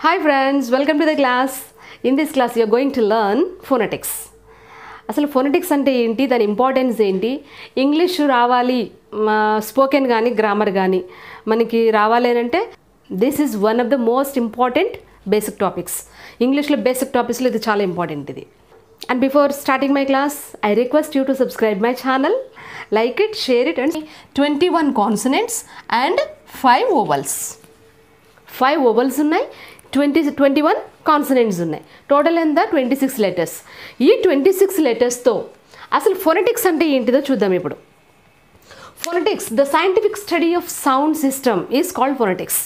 Hi friends, welcome to the class. In this class, you are going to learn phonetics. అసలు phonetics అంటే ఏంటి, దాని importance ఏంటి, English రావాలి, స్పోకెన్ కానీ గ్రామర్ కానీ మనకి రావాలి అంటే this is one of the most important basic topics. ఇంగ్లీష్లో బేసిక్ టాపిక్స్లో ఇది చాలా ఇంపార్టెంట్ ఇది. And before starting my class, I request you to subscribe my channel, like it, share it. And 21 consonants and 5 ovals. 5 ovals ఉన్నాయి, 21 consonants ఉన్నాయి. Total ఎంత? 26 letters. ఈ 26 లెటర్స్తో అసలు phonetics అంటే ఏంటిదో చూద్దాం ఇప్పుడు. Phonetics, the scientific study of sound system is called phonetics.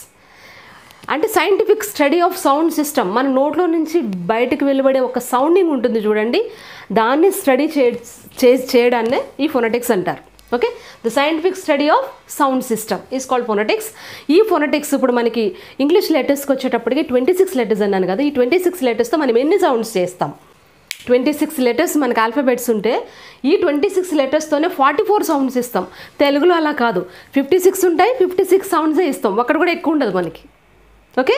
అంటే scientific study of sound system, మన నోట్లో నుంచి బయటకు వెలువడే ఒక సౌండింగ్ ఉంటుంది చూడండి, దాన్ని స్టడీ చేయడాన్నే ఈ ఫోనెటిక్స్ అంటారు. Okay, the scientific study of sound system is called phonetics. ఈ ఫోనెటిక్స్ ఇప్పుడు మనకి ఇంగ్లీష్ లెటర్స్కి వచ్చేటప్పటికి 26 లెటర్స్ అన్నాను కదా, ఈ 26 లెటర్స్తో మనం ఎన్ని సౌండ్స్ చేస్తాం? 26 లెటర్స్ మనకి ఆల్ఫాబెట్స్ ఉంటే ఈ 26 లెటర్స్తోనే 44 సౌండ్స్ ఇస్తాం. తెలుగులో అలా కాదు, 56 ఉంటాయి, 56 సౌండ్సే ఇస్తాం, ఒక్కటి కూడా ఎక్కువ ఉండదు మనకి. ఓకే,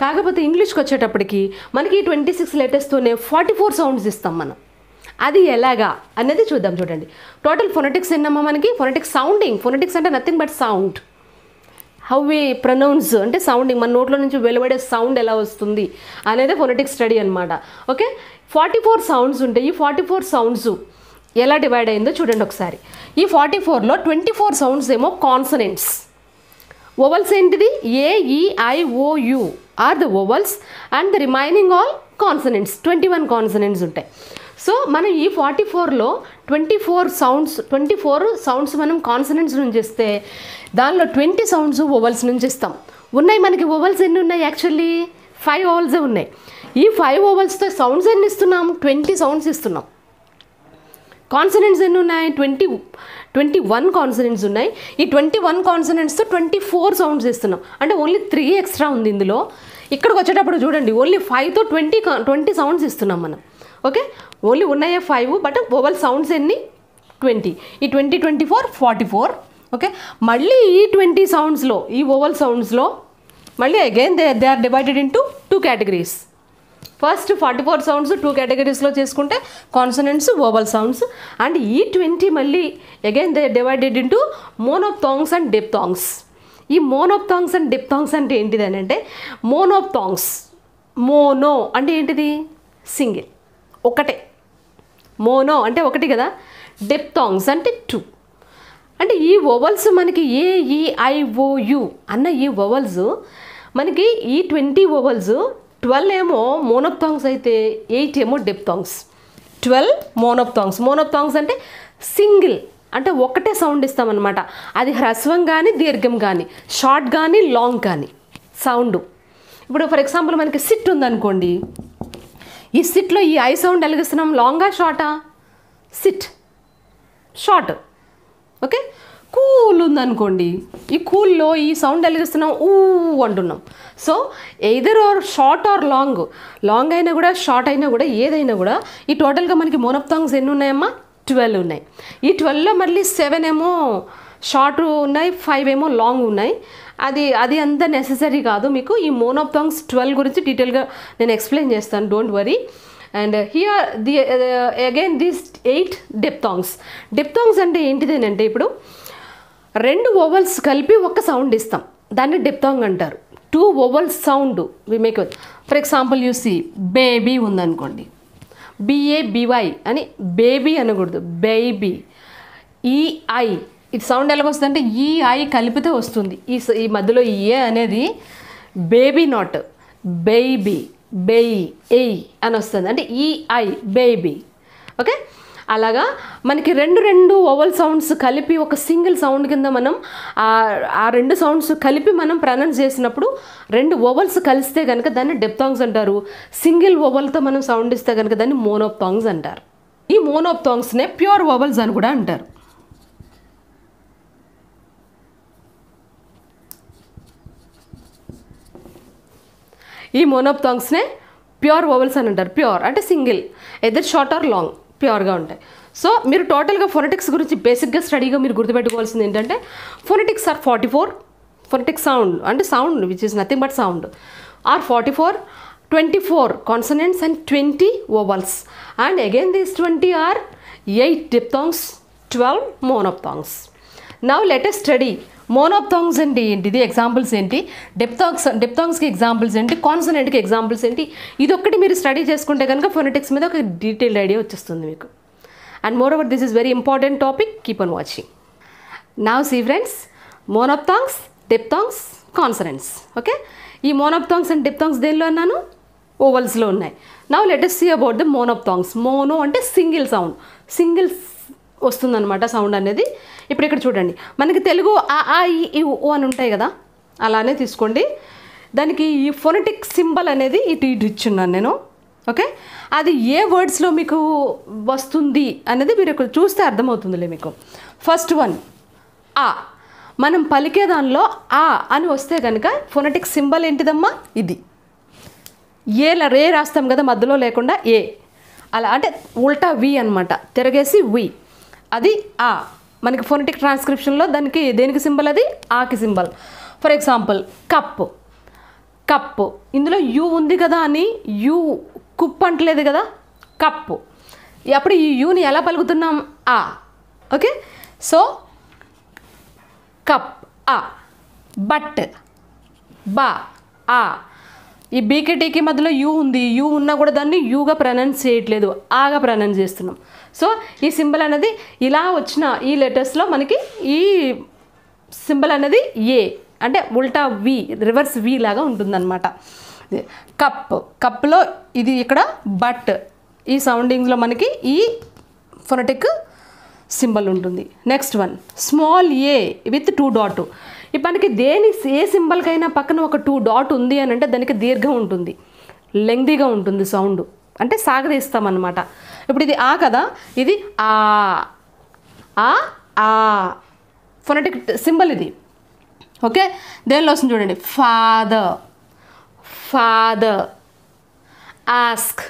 కాకపోతే ఇంగ్లీష్కి వచ్చేటప్పటికి మనకి ఈ 26 లెటర్స్తోనే 44 సౌండ్స్ ఇస్తాం మనం. అది ఎలాగా అనేది చూద్దాం. చూడండి, టోటల్ ఫోనెటిక్స్ ఎన్నమ్మా మనకి? Phonetics sounding. ఫోనెటిక్స్ అంటే nothing but sound. How we pronounce అంటే సౌండింగ్, మన నోట్లో నుంచి వెలువడే సౌండ్ ఎలా వస్తుంది అనేది ఫోనెటిక్స్ స్టడీ అనమాట. ఓకే, 44 సౌండ్స్ ఉంటాయి. ఈ 44 సౌండ్స్ ఎలా డివైడ్ అయిందో చూడండి ఒకసారి. ఈ 44లో 24 సౌండ్స్ ఏమో కాన్సనెంట్స్. ఓవల్స్ ఏంటిది? AEIOU are the vowels and the remaining all consonants. 21 consonants ఉంటాయి. సో మనం ఈ 44లో 24 సౌండ్స్ మనం కాన్సనెంట్స్ నుంచి ఇస్తే దానిలో 20 సౌండ్స్ ఓవల్స్ నుంచి ఇస్తాం. ఉన్నాయి మనకి ఓవల్స్ ఎన్ని ఉన్నాయి? యాక్చువల్లీ 5 ఓవల్సే ఉన్నాయి. ఈ 5 ఓవల్స్తో సౌండ్స్ ఎన్ని ఇస్తున్నాం? 20 సౌండ్స్ ఇస్తున్నాం. కాన్సనెంట్స్ ఎన్ని ఉన్నాయి? 21 కాన్సనెంట్స్ ఉన్నాయి. ఈ 21 కాన్సనెంట్స్తో 24 సౌండ్స్ ఇస్తున్నాం. అంటే ఓన్లీ 3 ఎక్స్ట్రా ఉంది ఇందులో. ఇక్కడికి వచ్చేటప్పుడు చూడండి, ఓన్లీ 5తో 20 సౌండ్స్ ఇస్తున్నాం మనం. ఓకే, ఓన్లీ ఉన్నాయే 5, బట్ ఓవల్ సౌండ్స్ ఎన్ని? 20. ఈ 20, 24, 44. ఓకే, మళ్ళీ ఈ 20 సౌండ్స్లో, ఈ ఓవల్ సౌండ్స్లో మళ్ళీ again they are divided into 2 categories. First 44 sounds 2 కేటగిరీస్లో చేసుకుంటే కాన్సనెంట్స్, ఓవల్ సౌండ్స్. అండ్ ఈ 20 మళ్ళీ again they divided into monophthongs and diphthongs. ఈ మోనోప్థాంగ్స్ అండ్ డిప్థాంగ్స్ అంటే ఏంటిది అని అంటే, మోనోప్థాంగ్స్, మోనో అంటే ఏంటిది? సింగిల్, ఒకటే. మోనో అంటే ఒకటి కదా, డిప్థాంగ్స్ అంటే 2. అంటే ఈ ఓవల్స్ మనకి AEIOU అన్న ఈ ఓవల్స్ మనకి ఈ 20 ఓవల్స్ 12 ఏమో మోనోప్థాంగ్స్ అయితే 8 ఏమో డిప్థాంగ్స్. 12 మోనోప్థాంగ్స్. మోనోప్థాంగ్స్ అంటే సింగిల్, అంటే ఒకటే సౌండ్ ఇస్తామన్నమాట. అది హ్రస్వం కానీ దీర్ఘం కానీ, షార్ట్ కానీ లాంగ్ కానీ సౌండ్. ఇప్పుడు ఫర్ ఎగ్జాంపుల్ మనకి సిట్ ఉందనుకోండి, ఈ సిట్లో ఈ ఐ సౌండ్ ఎలాగిస్తున్నాం? లాంగా షార్టా? Sit short. ఓకే, కూల్ ఉందనుకోండి, ఈ కూల్లో ఈ సౌండ్ ఎలాగిస్తున్నాం? ఊ అంటున్నాం. So either or short or long. Long అయినా కూడా, షార్ట్ అయినా కూడా, ఏదైనా కూడా ఈ టోటల్గా మనకి మోనోప్థాంగ్స్ ఎన్ని ఉన్నాయమ్మా? 12 ఉన్నాయి. ఈ 12లో మళ్ళీ 7 ఏమో షార్ట్ ఉన్నాయి, 5 ఏమో లాంగ్ ఉన్నాయి. అది అంత నెససరీ కాదు. మీకు ఈ మోనోప్థాంగ్స్ 12 గురించి డీటెయిల్గా నేను ఎక్స్ప్లెయిన్ చేస్తాను, don't worry. And here again these 8 డిప్థాంగ్స్. డిప్థాంగ్స్ అంటే ఏంటిదేనంటే, ఇప్పుడు 2 ఓవల్స్ కలిపి ఒక సౌండ్ ఇస్తాం, దాన్ని డిప్థాంగ్ అంటారు. 2 vowels sound we make. For example you see, baby ఉందనుకోండి, BABY అని బేబీ అనకూడదు, బేబీ. EI ఇది సౌండ్ ఎలాగొస్తుంది అంటే EI కలిపితే వస్తుంది. ఈ మధ్యలో ఏ అనేది బేబీ, నాట్ బేబీ, బేయి, ఎయి అని వస్తుంది, అంటే EI బేబీ. ఓకే, అలాగా మనకి రెండు ఓవల్ సౌండ్స్ కలిపి ఒక సింగిల్ సౌండ్ కింద మనం ఆ 2 సౌండ్స్ కలిపి మనం ప్రొనౌన్స్ చేసినప్పుడు 2 ఓవల్స్ కలిస్తే కనుక దాన్ని డిప్థాంగ్స్ అంటారు. సింగిల్ ఓవల్తో మనం సౌండ్ ఇస్తే కనుక దాన్ని మోనోప్థాంగ్స్ అంటారు. ఈ మోనోప్థాంగ్స్నే ప్యూర్ ఓవల్స్ అని కూడా అంటారు. ఈ మోనోప్థాంగ్స్నే ప్యూర్ ఓవల్స్ అని అంటారు. ప్యూర్ అంటే single, either short or long, ప్యూర్గా ఉంటాయి. సో మీరు టోటల్గా ఫోనెటిక్స్ గురించి బేసిక్గా స్టడీగా మీరు గుర్తుపెట్టుకోవాల్సింది ఏంటంటే, ఫోనెటిక్స్ ఆర్ 44. ఫోనెటిక్ సౌండ్ అంటే sound which is nothing but sound. are 44, 24 consonants and 20 vowels. And again these 20 are 8 diphthongs, 12 monophthongs. Now let us study monophthongs అంటే ఏంటిది, ఎగ్జాంపుల్స్ ఏంటి, డిప్థాంగ్స్కి ఎగ్జాంపుల్స్ ఏంటి, కాన్సనెంట్కి ఎగ్జాంపుల్స్ ఏంటి. ఇది ఒక్కటి మీరు స్టడీ చేసుకుంటే కనుక ఫొనెటిక్స్ మీద ఒక డీటెయిల్డ్ ఐడియా వచ్చేస్తుంది మీకు. And moreover this is very important topic, keep on watching. Now see friends, monophthongs, diphthongs, consonants. Okay, ఈ మోనోప్థాంగ్స్ అండ్ డిప్థాంగ్స్ దేనిలో అన్నాను, ఓవల్స్లో ఉన్నాయి. Now let us see about the monophthongs. Mono అంటే single sound, single వస్తుందన్నమాట sound అనేది. ఇప్పుడు ఇక్కడ చూడండి, మనకి తెలుగు ఆ ఈ ఓ అని ఉంటాయి కదా, అలానే తీసుకోండి. దానికి ఈ ఫొనెటిక్ సింబల్ అనేది ఇటు ఇచ్చున్నాను నేను. ఓకే, అది ఏ వర్డ్స్లో మీకు వస్తుంది అనేది మీరు ఇక్కడ చూస్తే అర్థమవుతుందిలే మీకు. ఫస్ట్ వన్ ఆ. మనం పలికే దానిలో ఆ అని వస్తే కనుక ఫొనెటిక్ సింబల్ ఏంటిదమ్మా, ఇది రే రాస్తాం కదా మధ్యలో లేకుండా ఏ, అలా అంటే ఉల్టా వి అనమాట, తిరగేసి వి, అది ఆ. మనకి ఫొనెటిక్ ట్రాన్స్క్రిప్షన్లో దానికి దేనికి సింబల్, అది ఆకి symbol. For example cup, cup, ఇందులో యూ ఉంది కదా అని యూ కుప్ అంటలేదు కదా, కప్పు. అప్పుడు ఈ యూని ఎలా పలుకుతున్నాం, ఆ. ఓకే, సో కప్ ఆ. బట్ బా ఆ. ఈ బీకి టీకి మధ్యలో యూ ఉంది, యూ ఉన్నా కూడా దాన్ని యూగా ప్రొనౌన్స్ చేయట్లేదు, ఆగా ప్రొనౌన్స్ చేస్తున్నాం. సో ఈ సింబల్ అనేది ఇలా వచ్చిన ఈ లెటర్స్లో మనకి ఈ సింబల్ అనేది ఏ అంటే ఉల్టా వి, రివర్స్ వి లాగా ఉంటుందన్నమాట. కప్, కప్లో ఇది ఇక్కడ బట్, ఈ సౌండింగ్స్లో మనకి ఈ ఫొనెటిక్ సింబల్ ఉంటుంది. Next one small A with 2 dot. ఇప్పుడు మనకి ఏ సింబల్కైనా పక్కన ఒక 2 డాట్ ఉంది అని అంటే దానికి దీర్ఘం ఉంటుంది, లెంగ్దీగా ఉంటుంది సౌండ్, అంటే సాగదీస్తామన్నమాట. ఇప్పుడు ఇది ఆ కదా, ఇది ఆ ఆ ఫొనెటిక్ సింబల్ ఇది. ఓకే, దేనిలో వస్తుంది చూడండి, ఫాదర్, ఫాదర్, ఆస్క్,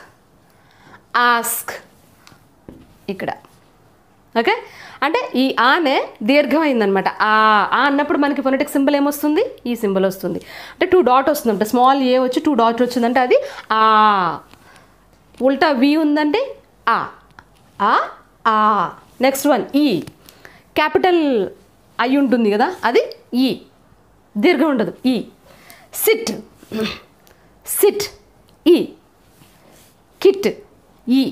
ఆస్క్ ఇక్కడ. ఓకే, అంటే ఈ ఆనే దీర్ఘమైందనమాట, ఆ అన్నప్పుడు మనకి ఫొనెటిక్ సింబల్ ఏమొస్తుంది, ఈ సింబల్ వస్తుంది. అంటే 2 డాట్ వస్తుందంటే, స్మాల్ ఏ వచ్చి 2 డాట్ వచ్చిందంటే అది ఆ. ఉల్టా వి ఉందంటే ఆ ఆ. నెక్స్ట్ వన్ ఈ, క్యాపిటల్ ఐ ఉంటుంది కదా, అది ఈ, దీర్ఘం ఉండదు, ఈ. సిట్, సిట్, ఈ. కిట్, ఈ.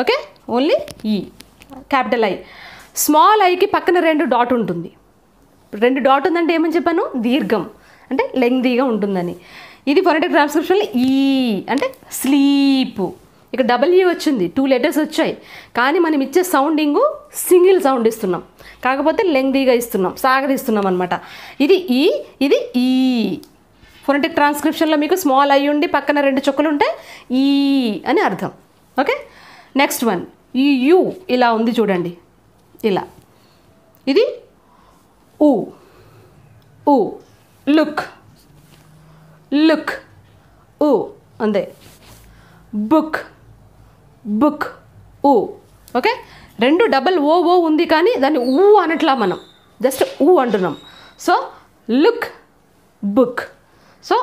ఓకే, ఓన్లీ ఈ, క్యాపిటల్ ఐ. స్మాల్ ఐకి పక్కన 2 డాట్ ఉంటుంది. 2 డాట్ ఉందంటే ఏమని చెప్పాను, దీర్ఘం, అంటే లెంగ్దీగా ఉంటుందని. ఇది ఫొనెటిక్ ట్రాన్స్క్రిప్షన్లో ఈ అంటే స్లీప్. ఇక్కడ డబ్ల్యూ వచ్చింది, 2 లెటర్స్ వచ్చాయి, కానీ మనం ఇచ్చే సౌండింగు సింగిల్ సౌండ్ ఇస్తున్నాం, కాకపోతే లెంగ్దీగా ఇస్తున్నాం, సాగదీస్తున్నాం అనమాట. ఇది ఈ, ఇది ఈ. ఫొనెటిక్ ట్రాన్స్క్రిప్షన్లో మీకు స్మాల్ ఐ ఉండి పక్కన 2 చుక్కలు ఉంటే ఈ అని అర్థం. ఓకే, నెక్స్ట్ వన్ ఈ యూ ఇలా ఉంది చూడండి, ఇలా. ఇది ఊ, ఊ. లుక్, లుక్, ఊ అంతే. బుక్, బుక్, ఊ. ఓకే, 2 డబల్ ఓ ఓ ఉంది కానీ దాన్ని ఊ అనట్లా, మనం జస్ట్ ఊ అంటున్నాం. So look, book. సో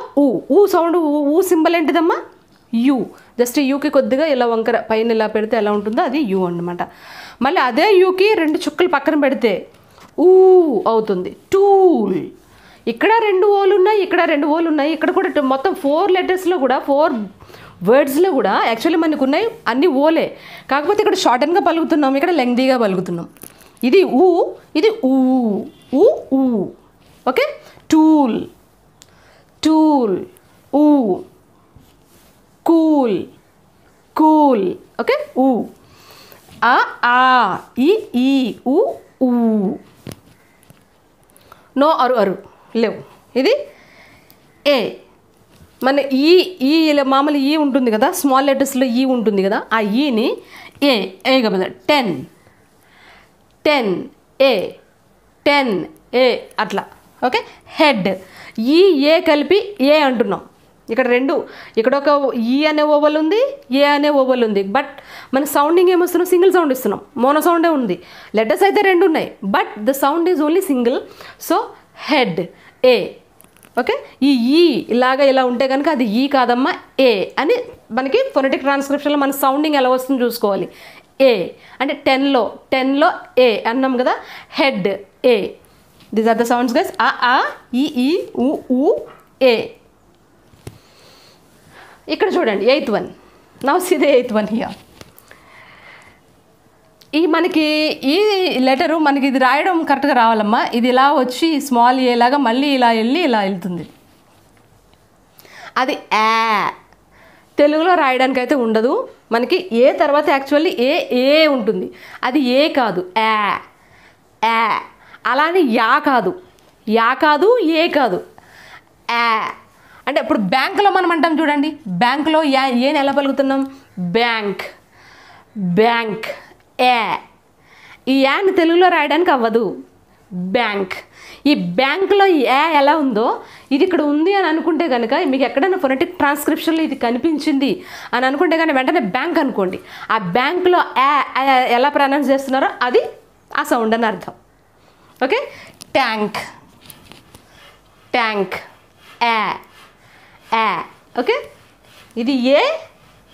ఊ సౌండ్, ఊ సింబల్ ఏంటిదమ్మా, యూ. జస్ట్ యూకి కొద్దిగా ఇలా వంకర పైన ఇలా పెడితే ఎలా ఉంటుందో అది యూ అన్నమాట. మళ్ళీ అదే యూకి 2 చుక్కలు పక్కన పెడితే ఊ అవుతుంది. టూల్, ఇక్కడ 2 ఓలు ఉన్నాయి, ఇక్కడ 2 ఓలు ఉన్నాయి, ఇక్కడ కూడా మొత్తం 4 లెటర్స్లో కూడా 4 వర్డ్స్లో కూడా యాక్చువల్లీ మనకు ఉన్నాయి అన్ని ఓలే, కాకపోతే ఇక్కడ షార్టన్గా పలుకుతున్నాం, ఇక్కడ లెంగ్దీగా పలుకుతున్నాం. ఇది ఊ, ఇది ఊ, ఊ ఊ. ఓకే, టూల్, టూల్, ఊ. Cool, cool. ఓకే, ఊ. ఆ ఈ ఊ ఊ. నో అరు అరు లేవు. ఇది ఏ. మన ఈ మామూలు ఈ ఉంటుంది కదా, స్మాల్ లెటర్స్లో ఈ ఉంటుంది కదా, ఆ ఈని ఏ కదా, 10, 10 ఏ, 10 ఏ అట్లా. ఓకే, హెడ్, ఏ కలిపి ఏ అంటున్నాం. ఇక్కడ 2, ఇక్కడ ఒక ఈ అనే ఓవల్ ఉంది, ఏ అనే ఓవల్ ఉంది, బట్ మన సౌండింగ్ ఏమొస్తున్నాం, సింగిల్ సౌండ్ ఇస్తున్నాం, మోనో సౌండే ఉంది. లెటర్స్ అయితే 2 ఉన్నాయి, but the sound is only single. So head A. Okay, ఈ ఈ ఇలాగా ఇలా ఉంటే కనుక అది ఈ కాదమ్మా ఏ అని మనకి ఫొనెటిక్ ట్రాన్స్క్రిప్షన్లో మన సౌండింగ్ ఎలా వస్తుందో చూసుకోవాలి. ఏ అంటే టెన్లో ఏ అన్నాం కదా, head A. These are the sounds guys, ఆ ఈ ఊ ఏ. ఇక్కడ చూడండి 8th one. Now see the 8th one here. ఈ మనకి ఈ లెటరు మనకి ఇది రాయడం కరెక్ట్గా రావాలమ్మా. ఇది ఇలా వచ్చి స్మాల్ ఏ లాగా మళ్ళీ ఇలా వెళ్ళి ఇలా వెళ్తుంది. అది ఆ తెలుగులో రాయడానికి అయితే ఉండదు మనకి. ఏ తర్వాత యాక్చువల్లీ ఏ ఉంటుంది, అది ఏ కాదు ఆ. అలానే యా కాదు ఏ కాదు ఆ. అంటే ఇప్పుడు బ్యాంకులో మనం అంటాం చూడండి, బ్యాంకులో ఏని ఎలా పలుకుతున్నాం, బ్యాంక్ ఏ. ఈ యాని తెలుగులో రాయడానికి అవ్వదు, బ్యాంక్. ఈ బ్యాంకులో ఏ ఎలా ఉందో ఇది ఇక్కడ ఉంది అని అనుకుంటే కనుక మీకు ఎక్కడైనా ఫొనెటిక్ ట్రాన్స్క్రిప్షన్లో ఇది కనిపించింది అని అనుకుంటే కానీ వెంటనే బ్యాంక్ అనుకోండి. ఆ బ్యాంకులో ఎలా ప్రొనౌన్స్ చేస్తున్నారో అది ఆ సౌండ్ అని అర్థం. ఓకే, ట్యాంక్ ఏ. ఓకే, ఇది ఏ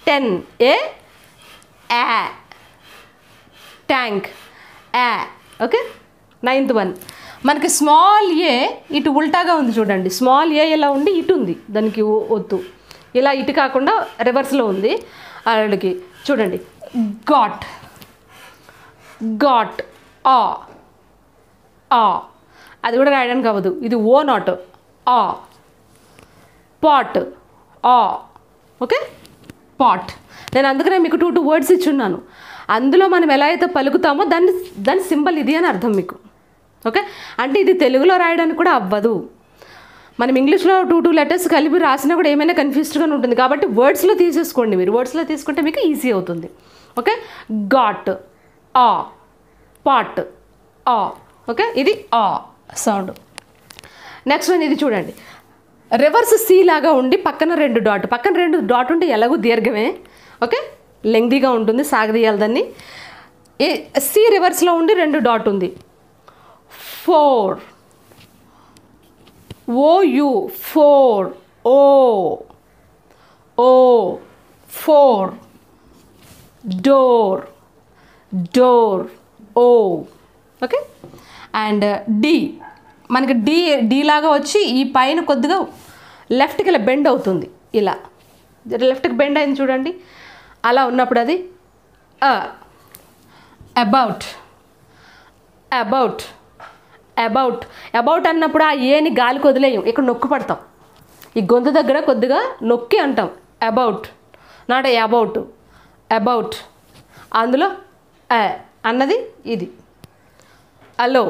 10 ఏ ట్యాంక్ ఏ. ఓకే, 9th one మనకి స్మాల్ ఏ ఇటు ఉల్టాగా ఉంది చూడండి. స్మాల్ ఏ ఇలా ఉండి ఇటు ఉంది, దానికి ఒత్తు ఇలా ఇటు కాకుండా రివర్స్లో ఉంది. అలాంటికి చూడండి, గాట్ ఆ అది కూడా రాయడానికి అవ్వదు, ఇది ఓ నాట్ ఆ. పాట్ ఆ. Okay, pot. నేను అందుకనే మీకు 2 words ఇచ్చున్నాను. అందులో మనం ఎలా అయితే పలుకుతామో దాని సింబల్ ఇది అని అర్థం మీకు. ఓకే, అంటే ఇది తెలుగులో రాయడానికి కూడా అవ్వదు. మనం ఇంగ్లీష్లో 2 letters కలిపి రాసినా కూడా ఏమైనా కన్ఫ్యూజ్డ్గానే ఉంటుంది. కాబట్టి వర్డ్స్లో తీసేసుకోండి మీరు. వర్డ్స్లో తీసుకుంటే మీకు ఈజీ అవుతుంది. ఓకే, గాట్ ఆ, పాట్ ఆ. ఓకే, ఇది ఆ సౌండ్. నెక్స్ట్ వన్ ఇది చూడండి, రివర్స్ సి లాగా ఉండి పక్కన 2 డాట్ ఉంటే ఎలాగో దీర్ఘమే. ఓకే, లెంగ్దీగా ఉంటుంది, సాగదీయాలి దాన్ని. సి రివర్స్లో ఉండి 2 డాట్ ఉంది. 4 OU 4 O 4 door O. Okay, and D మనకి డి లాగా వచ్చి ఈ పైన కొద్దిగా లెఫ్ట్కి ఇలా బెండ్ అవుతుంది. ఇలా లెఫ్ట్కి బెండ్ అయింది చూడండి. అలా ఉన్నప్పుడు అది అబౌట్ అన్నప్పుడు ఆ ఏని గాలికి వదిలేయం, ఇక్కడ నొక్కు పడతాం. ఈ గొంతు దగ్గర కొద్దిగా నొక్కి అంటాం అబౌట్, నాట్ అబౌట్. అందులో అన్నది ఇది. అలో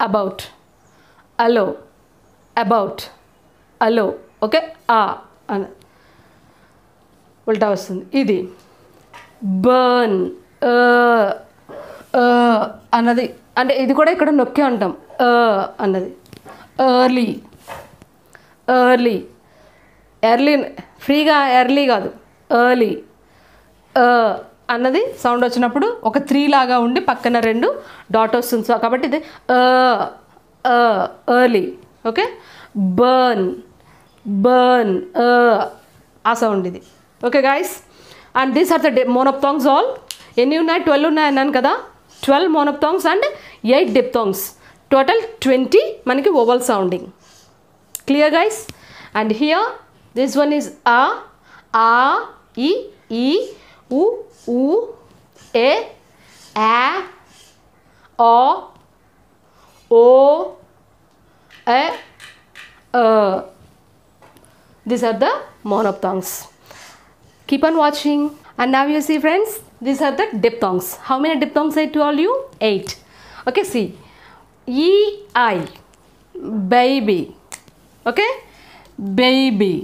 అబౌట్ అలో. ఓకే, అన్న ఉల్టా వస్తుంది. ఇది బర్న్ అన్నది, అంటే ఇది కూడా ఇక్కడ నొక్కి అంటాం అన్నది. ఎర్లీ ఫ్రీగా ఎర్లీ కాదు, ఎర్లీ అన్నది సౌండ్ వచ్చినప్పుడు ఒక 3 లాగా ఉండి పక్కన 2 డాట్ వస్తుంది. సో కాబట్టి ఇది ఎర్లీ. ఓకే, బర్న్ ఆ సౌండ్ ఇది. Okay guys, and these are the monophthongs all. ఎన్ని ఉన్నాయి, 12 ఉన్నాయి అన్నాను కదా. 12 మోనోప్థాంగ్స్ అండ్ 8 డిప్థాంగ్స్, టోటల్ 20 మనకి vowel sounding. Clear guys? And here this one is ఆ ఈ ఊ ఏ ఓ ఏ. These are the monophthongs. Keep on watching. And now you see friends, these are the diphthongs. How many diphthongs I told you? 8. Okay, see. E-I, baby. Okay, baby,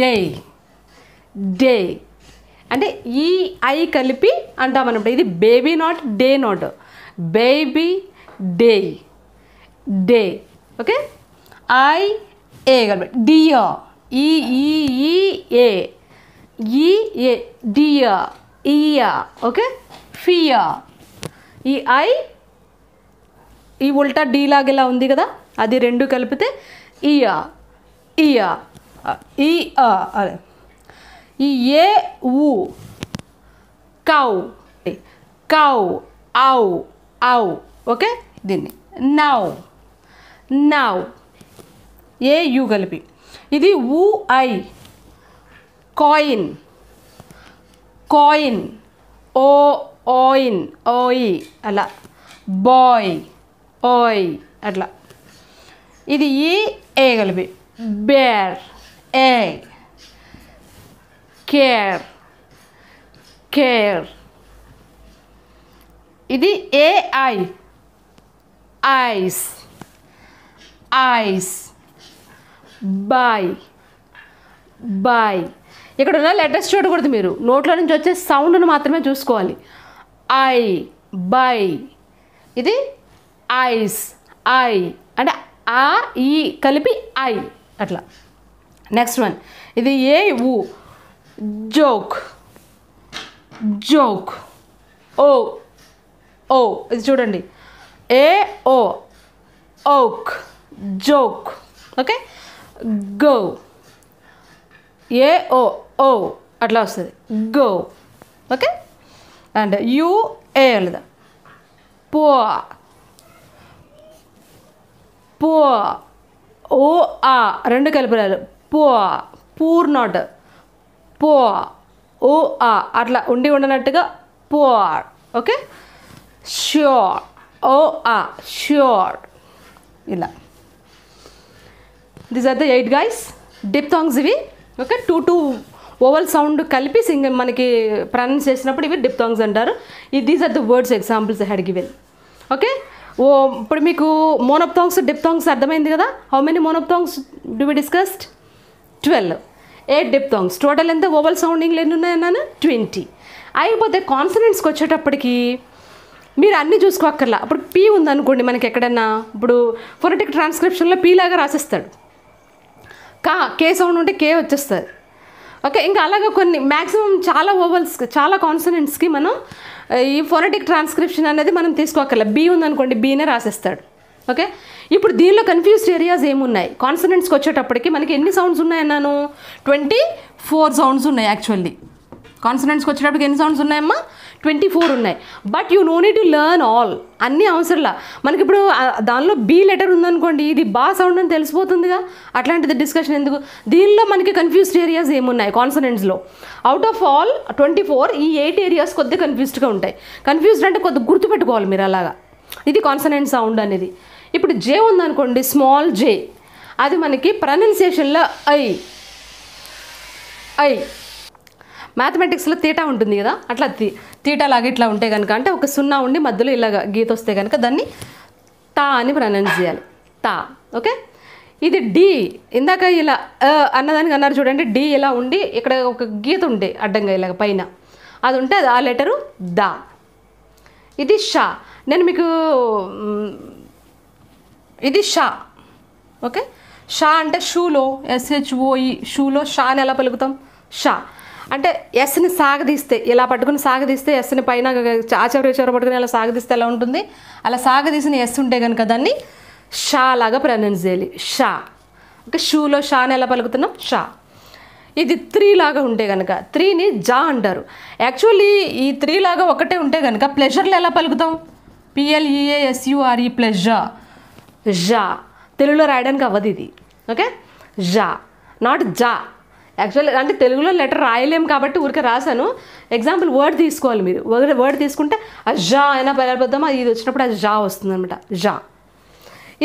day. అంటే ఈ I కలిపి అంటామన్నమాట. ఇది baby not day not, baby day. Okay, I A కలిపి dear, a dear ear. Okay, fear. ఈ I E ఉల్టా D లాగేలా ఉంది కదా, అది రెండు కలిపితే ఇయా ఇయా ఈ అదే. ఈ ఏ ఊ కౌ కౌ ఔ ఔ. ఓకే, దీన్ని నౌ నౌ ఏ యూ కలిపి. ఇది ఊ ఐ కాయిన్ కాయిన్ ఓ ఓయిన్ ఓయి అలా. బాయ్ ఓయ్ అట్లా. ఇది ఈ ఏ కలిపి బేర్ ఏ. Care care. ఇది A I ice ice. Boy boy. ఇక్కడ ఉన్న లెటర్స్ చూడకూడదు, మీరు నోట్లో నుంచి వచ్చే సౌండ్ను మాత్రమే చూసుకోవాలి. I by. ఇది ఐస్ ఐ అంటే ఆ ఈ కలిపి ఐ అట్లా. నెక్స్ట్ వన్ ఇది ఏ ఊ జోక్ జోక్ ఓ ఓ. ఇది చూడండి ఏ ఓ ఓక్ జోక్. ఓకే, గో ఏ ఓ ఓ అట్లా వస్తుంది గో. ఓకే, అండ్ యూ ఏ లేదా పో పో ఓ ఆ రెండు కలిపి పో పూర్ నాట్ పో ఓ ఆ అట్లా ఉండి ఉండనట్టుగా పో. ఓకే, ష్యూర్ ఓ ఆ ష్యూర్ ఇలా. దీస్ ఆర్ ద 8 గైస్ డిప్థాంగ్స్ ఇవి. ఓకే, 2 ఓవల్ సౌండ్ కలిపి మనకి ప్రొనౌన్స్ చేసినప్పుడు ఇవి డిప్థాంగ్స్ అంటారు. These are the words examples I had given. Okay, ఇప్పుడు మీకు మోనోప్థాంగ్స్ డిప్థాంగ్స్ అర్థమైంది కదా. How many monophthongs do we discussed? 12. 8 diphthongs. Total ఎంత ఓవల్ సౌండింగ్లు ఎన్ని ఉన్నాయన్నాను? 20. అయిపోతే కాన్సనెంట్స్కి వచ్చేటప్పటికి మీరు అన్నీ చూసుకోక్కర్లా. ఇప్పుడు పీ ఉందనుకోండి మనకి ఎక్కడన్నా, ఇప్పుడు ఫొనెటిక్ ట్రాన్స్క్రిప్షన్లో పీ లాగా రాసేస్తాడు. కే సౌండ్ ఉంటే కే వచ్చేస్తుంది. ఓకే, ఇంకా అలాగే కొన్ని మ్యాక్సిమం చాలా ఓవల్స్ చాలా కాన్సనెంట్స్కి మనం ఈ ఫొనెటిక్ ట్రాన్స్క్రిప్షన్ అనేది మనం తీసుకోక్కర్లా. బీ ఉందనుకోండి బీనే రాసేస్తాడు. ఓకే, ఇప్పుడు దీనిలో కన్ఫ్యూజ్డ్ ఏరియాస్ ఏమున్నాయి? కాన్సనెంట్స్కి వచ్చేటప్పటికి మనకి ఎన్ని సౌండ్స్ ఉన్నాయన్నాను? 24 సౌండ్స్ ఉన్నాయి. యాక్చువల్లీ కాన్సనెంట్స్కి వచ్చేటప్పటికి ఎన్ని సౌండ్స్ ఉన్నాయమ్మా? 24 ఉన్నాయి. But you know need to learn all. అన్నీ అవసరంలా. మనకి ఇప్పుడు దానిలో బీ లెటర్ ఉందనుకోండి, ఇది బా సౌండ్ అని తెలిసిపోతుందిగా. అట్లాంటిది డిస్కషన్ ఎందుకు? దీనిలో మనకి కన్ఫ్యూజ్డ్ ఏరియాస్ ఏమున్నాయి కాన్సనెంట్స్లో? అవుట్ ఆఫ్ ఆల్ 24 ఈ 8 ఏరియాస్ కొద్దిగా కన్ఫ్యూజ్డ్గా ఉంటాయి. కన్ఫ్యూజ్డ్ అంటే కొద్దిగా గుర్తుపెట్టుకోవాలి మీరు అలాగా. ఇది కాన్సనెంట్ సౌండ్ అనేది. ఇప్పుడు జే ఉందనుకోండి, స్మాల్ జే, అది మనకి ప్రొనౌన్సియేషన్లో ఐ ఐ. మ్యాథమెటిక్స్లో తీటా ఉంటుంది కదా, అట్లా తీటా లాగా ఇట్లా ఉంటే కనుక, అంటే ఒక సున్నా ఉండి మధ్యలో ఇలాగ గీత వస్తే కనుక దాన్ని తా అని ప్రొనౌన్స్ చేయాలి. తా. ఓకే, ఇది డి. ఇందాక ఇలా అన్నదానికి అన్నారు చూడండి, డి ఇలా ఉండి ఇక్కడ ఒక గీత ఉంటే అడ్డంగా ఇలాగ పైన అది ఉంటే ఆ లెటరు దా. ఇది షా. నేను మీకు ఇది షా. ఓకే, షా అంటే షూలో SHOE షూలో షాని ఎలా పలుకుతాం? షా అంటే ఎస్ని సాగదీస్తే ఇలా పట్టుకుని సాగదీస్తే ఎస్ని పైన ఆచర పట్టుకుని అలా సాగదీస్తే ఎలా ఉంటుంది? అలా సాగదీసిన ఎస్ ఉంటే కనుక దాన్ని షా లాగా ప్రొనౌన్స్ చేయాలి. షా. ఓకే, షూలో షాని ఎలా పలుకుతున్నాం? షా. ఇది 3 లాగా ఉంటే కనుక 3ని జా అంటారు. యాక్చువల్లీ ఈ 3 లాగా ఒకటే ఉంటే కనుక ప్లెజర్లో ఎలా పలుకుతాం? PLEASURE pleasure. జా. తెలుగులో రాయడానికి అవ్వదు ఇది. ఓకే, జా నాట్ జా. యాక్చువల్లీ అంటే తెలుగులో లెటర్ రాయలేం కాబట్టి ఊరికే రాశాను. ఎగ్జాంపుల్ వర్డ్ తీసుకోవాలి మీరు. వర్డ్ తీసుకుంటే ఆ జా అయినా పలబద్దామా, ఇది వచ్చినప్పుడు ఆ జా వస్తుంది అనమాట. జా.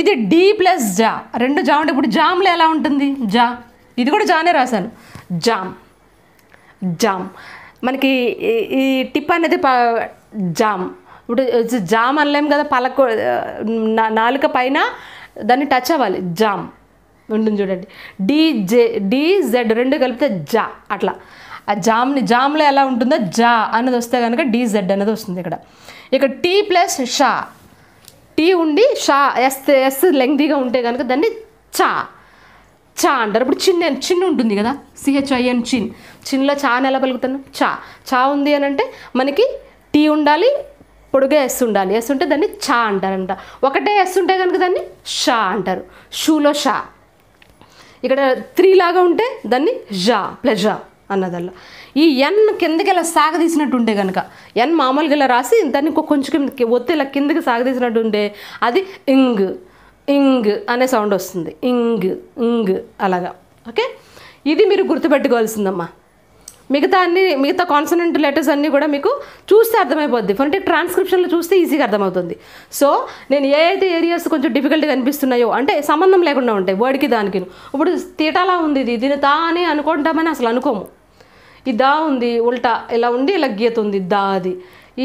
ఇది డి ప్లస్ జా, రెండు జా ఉంటే ఇప్పుడు జామ్లో ఎలా ఉంటుంది? జా. ఇది కూడా జానే రాశాను. Jam jam. మనకి ఈ టిప్ అనేది జామ్. ఇప్పుడు జామ్ అనలేం కదా, నాలుక పైన దాన్ని టచ్ అవ్వాలి. జామ్ ఉంటుంది చూడండి. DZ రెండు కలిపితే జా. అట్లా ఆ జామ్లో ఎలా ఉంటుందో జా అన్నది వస్తే కనుక DZ అనేది వస్తుంది. ఇక్కడ టీ ప్లస్ షా, టీ ఉండి షా ఎస్ లెంగ్తీగా ఉంటే కనుక దాన్ని చా చా అంటారు. ఇప్పుడు చిన్న ఉంటుంది కదా, CHIN చిన్లో చాని ఎలా పలుకుతాను? చా. చా ఉంది అని అంటే మనకి టీ ఉండాలి, పొడుగా ఎస్ ఉండాలి. ఎస్ ఉంటే దాన్ని చా అంటారంట. ఒకటే ఎస్ ఉంటే కనుక దాన్ని షా అంటారు. షూలో షా. ఇక్కడ 3 లాగా ఉంటే దాన్ని జా ప్లెజా అన్నదల్లా. ఈ ఎన్ కిందకి ఇలా సాగదీసినట్టు ఉంటే కనుక ఎన్ మామూలుగా ఇలా రాసి దాన్ని కొంచెం ఒత్తి ఇలా కిందకి సాగదీసినట్టు ఉంటే అది ఇంగ్ ఇంగ్ అనే సౌండ్ వస్తుంది. ఇంగ్ ఇంగ్ అలాగా. ఓకే, ఇది మీరు గుర్తుపెట్టుకోవాల్సిందమ్మా. మిగతా కాన్సనెంట్ లెటర్స్ అన్నీ కూడా మీకు చూస్తే అర్థమైపోద్ది. ఫొనెటిక్ ట్రాన్స్క్రిప్షన్లో చూస్తే ఈజీగా అర్థమవుతుంది. సో నేను ఏ అయితే ఏరియాస్ కొంచెం డిఫికల్ట్గా అనిపిస్తున్నాయో అంటే సంబంధం లేకుండా ఉంటాయి వర్డ్కి దానికి. ఇప్పుడు తీటాలా ఉంది, దీని తా అని అనుకుంటామని అసలు అనుకోము. ఈ దా ఉంది ఉల్టా ఇలా ఉండి ఇలా గీత ఉంది దా. అది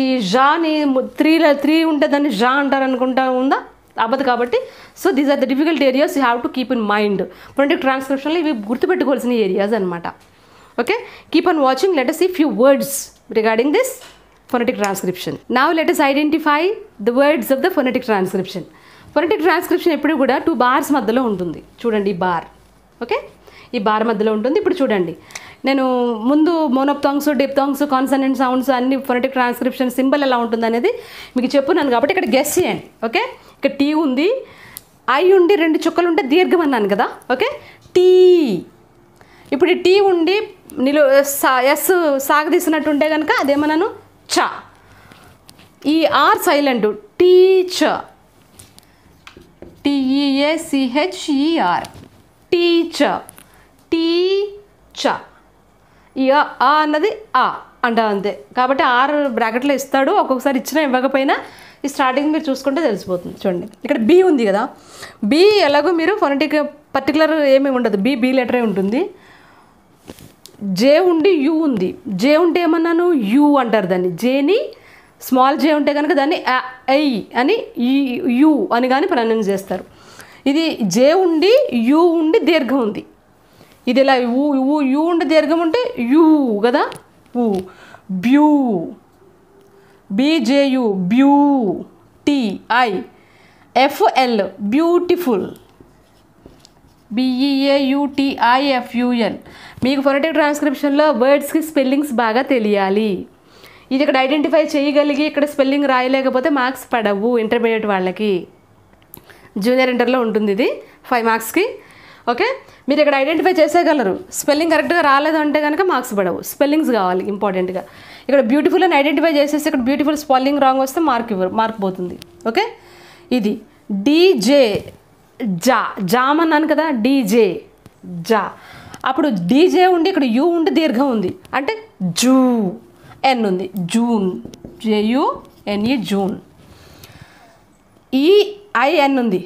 ఈ జాని 3 ఉంటే దాన్ని జా అంటారు అనుకుంటా ఉందా? అవ్వదు. కాబట్టి so these are the difficult areas you have to keep in mind. Phonetic ట్రాన్స్క్రిప్షన్లో ఇవి గుర్తుపెట్టుకోవాల్సిన ఏరియాస్ అనమాట. Okay, keep on watching. Let us see few words regarding this phonetic transcription. Now let us identify the words of the phonetic transcription. Phonetic transcription ఎప్పుడు కూడా 2 bars మధ్యలో ఉంటుంది. చూడండి ఈ బార్. ఓకే, ఈ బార్ మధ్యలో ఉంటుంది. ఇప్పుడు చూడండి, నేను ముందు మోనోప్థాంగ్స్, డిప్థాంగ్స్, కాన్సనెంట్ సౌండ్స్ అన్ని ఫొనెటిక్ ట్రాన్స్క్రిప్షన్ సింబల్ ఎలా ఉంటుంది అనేది మీకు చెప్పున్నాను కాబట్టి ఇక్కడ గెస్ చేయండి. ఓకే, ఇక్కడ టీ ఉంది, ఐ ఉండి 2 చుక్కలు ఉంటే దీర్ఘం అన్నాను కదా. Okay, T. ఇప్పుడు ఈ టీ ఉండి ఎస్ సాగదీసినట్టుంటే కనుక అదేమన్నాను చ. ఈ R silent teacher, TEACHER teacher, teacher. ఈ ఆ అన్నది ఆ అంట అంతే. కాబట్టి 6 బ్రాకెట్లో ఇస్తాడు. ఒక్కొక్కసారి ఇచ్చినా ఇవ్వకపోయినా ఈ స్టార్టింగ్ మీరు చూసుకుంటే తెలిసిపోతుంది. చూడండి ఇక్కడ బి ఉంది కదా. బి ఎలాగో మీరు ఫొనెటిక్ పర్టికులర్ ఏమీ ఉండదు, బి లెటరే ఉంటుంది. జే ఉండి యూ ఉంది. జే ఉంటే ఏమన్నాను యూ అంటారు దాన్ని. జేని స్మాల్ జే ఉంటే కనుక దాన్ని ఐ అని యూ అని కానీ ప్రొనౌన్స్ చేస్తారు. ఇది జే ఉండి యూ ఉండి దీర్ఘం ఉంది. ఇది ఇలా యూ ఉండి దీర్ఘం ఉంటే యూ కదా. ఊ బ్యూ, BJU బ్యూ, TI FL beautiful, BEAUTIFUL. మీకు ఫొనెటిక్ ట్రాన్స్క్రిప్షన్లో వర్డ్స్కి స్పెల్లింగ్స్ బాగా తెలియాలి. ఇది ఇక్కడ ఐడెంటిఫై చేయగలిగి ఇక్కడ స్పెల్లింగ్ రాయలేకపోతే మార్క్స్ పడవు ఇంటర్మీడియట్ వాళ్ళకి. జూనియర్ ఇంటర్లో ఉంటుంది ఇది 5 మార్క్స్కి. ఓకే, మీరు ఇక్కడ ఐడెంటిఫై చేసేయగలరు. స్పెల్లింగ్ కరెక్ట్గా రాలేదు అంటే కనుక మార్క్స్ పడవు. స్పెల్లింగ్స్ కావాలి ఇంపార్టెంట్గా. ఇక్కడ బ్యూటిఫుల్ అని ఐడెంటిఫై చేసేసి ఇక్కడ బ్యూటిఫుల్ స్పెల్లింగ్ రాంగ్ వస్తే మార్క్ పోతుంది. ఓకే, ఇది DJ జా, జామ్ అన్నాను కదా, డీజే జా. అప్పుడు డీజే ఉండి ఇక్కడ యూ ఉండి దీర్ఘం ఉంది అంటే జూ. ఎన్ ఉంది జూన్, JUNE జూన్. EIN ఉంది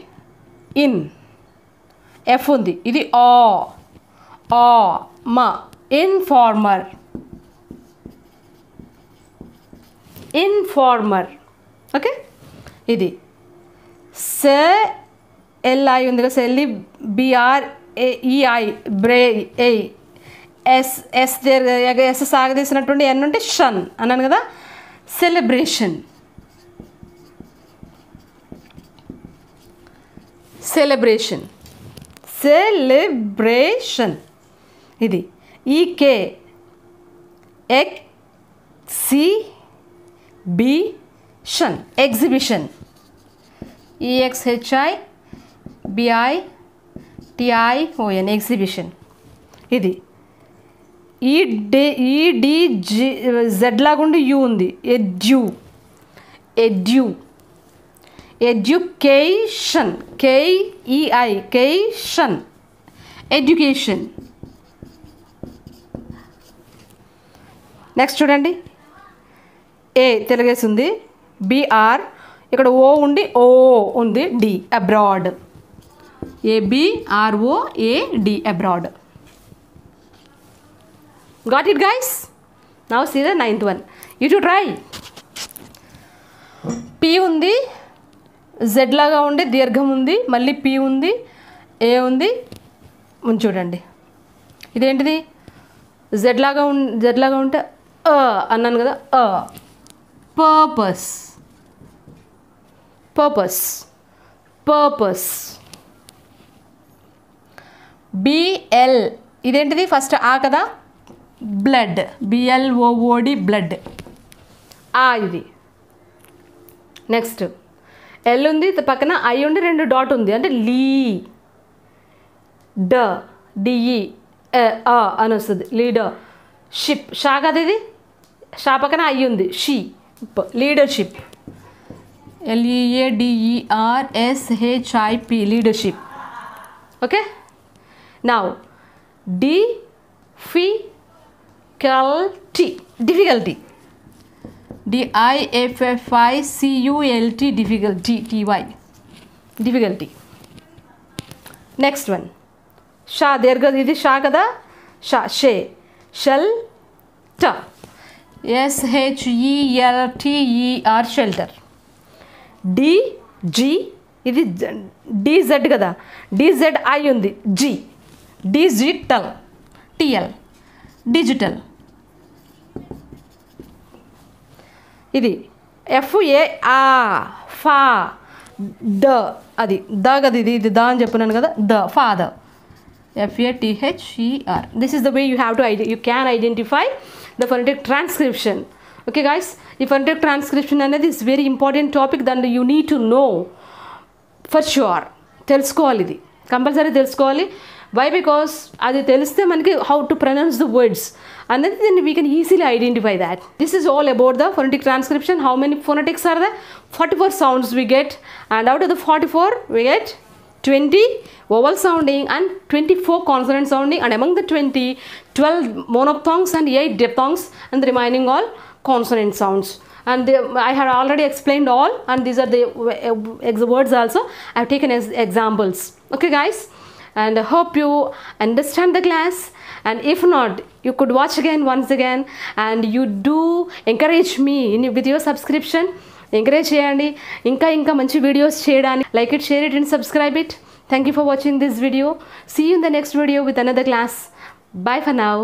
ఇన్. ఎఫ్ ఉంది ఇది ఆ మా. Informer, okay. ఇది LI ఉంది కదా, సెల్లి BREI బ్రే. ఎస్ సాగదీసినటువంటి ఎన్ ఉంటే షన్ అన్నాను కదా. సెలబ్రేషన్, ఇది EK ఎగ్జిబిషన్, EXHIBITION ఎగ్జిబిషన్. ఇది EDZ లాగుండి యూ ఉంది. Education, KEI education. నెక్స్ట్ చూడండి, ఏ తెలుగేసి ఉంది, BR ఇక్కడ ఓ ఉండి ఓ ఉంది, D abroad, ABROAD abroad. Got it guys? Now see the 9th one. You should try. P ఉంది, Z లాగా ఉండి దీర్ఘం ఉంది, మళ్ళీ P ఉంది, A ఉంది. చూడండి ఇదేంటిది, Z లాగా ఉంటే అన్నాను కదా. పర్పస్. BL ఇదేంటిది, ఫస్ట్ ఆ కదా, బ్లడ్, BLOOD బ్లడ్. ఇది నెక్స్ట్ ఎల్ ఉంది, పక్కన ఐ ఉండి 2 డాట్ ఉంది అంటే లీ డ డిఈ అని వస్తుంది లీడర్ షిప్. షా కదా ఇది, షా పక్కన ఐ ఉంది she leadership LEADERSHIP leadership. Okay now difficulty DIFFICULT difficulty. Next one Shah దీర్ఘ, ఇది షా కదా, షా షే షెల్ ట SHELTER షెల్టర్. DG ఇది DZ కదా, DZI ఉంది G డిజిటల్ TL డిజిటల్. ఇది FA ఫా ద అది ద కదా, ఇది ద అని చెప్పినాను కదా, the father FATHER. This is the way you have to you can identify the phonetic transcription. Okay guys, ఈ phonetic transcription అనేది is very important topic that you need to know for sure. తెలుసుకోవాలి, ఇది compulsory తెలుసుకోవాలి. Why because అది తెలిస్తే మనకి how to pronounce the words అనేది then we can easily identify that. This is all about the phonetic transcription. How many phonetics are there? 44 sounds we get, and out of the 44 we get 20 vowel sounding and 24 consonant sounding, and among the 20, 12 monophthongs and 8 diphthongs, and the remaining all consonant sounds. And I had already explained all, and these are the words also I have taken as examples. Okay guys, and I hope you understand the class, and if not you could watch again once again, and you do encourage me with your subscription. Encourage చేయండి, ఇంకా మంచి videos చేయడానికి. Like it, share it and subscribe it. Thank you for watching this video. See you in the next video with another class. Bye for now.